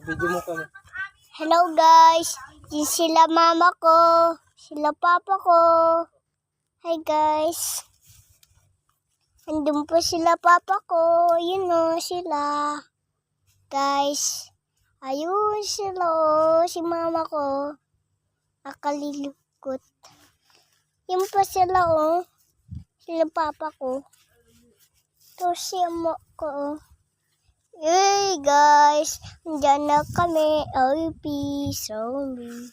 Video mo kami. Hello guys, yun sila mama ko, sila papa ko. Hi guys. Andun po sila papa ko, yun o sila. Guys, ayun sila o, si mama ko. Nakalilukot. Yun po sila o, sila papa ko. Ito si ama ko o. Hey guys, andyan na kami, LP zombie.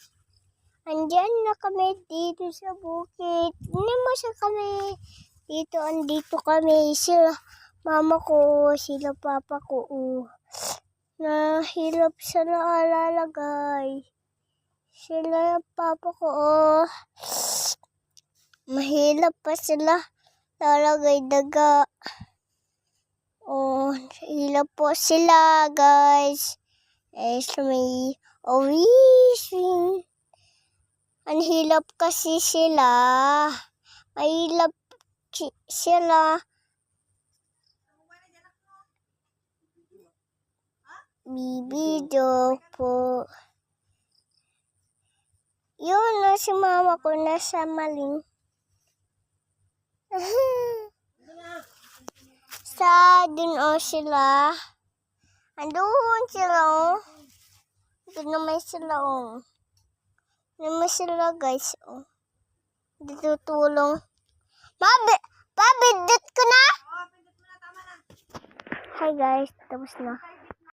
Andyan na kami dito sa bukid. Namasa kami. Dito, andito kami. Sila mama ko, sila papa ko. Nahilap sa naalalagay. Sila papa ko. Mahilap pa sila. Lalagay daga. Hilap po sila, guys. May wishing. Ang hilap kasi sila. Mahilap sila. Bibidyo po. Yun na si mama ko nasa maling. Sa dun o sila. Andun sila o. Dun naman sila o. Naman sila guys o. Dito tulong. Pabindot ko na! Hi guys, tapos na.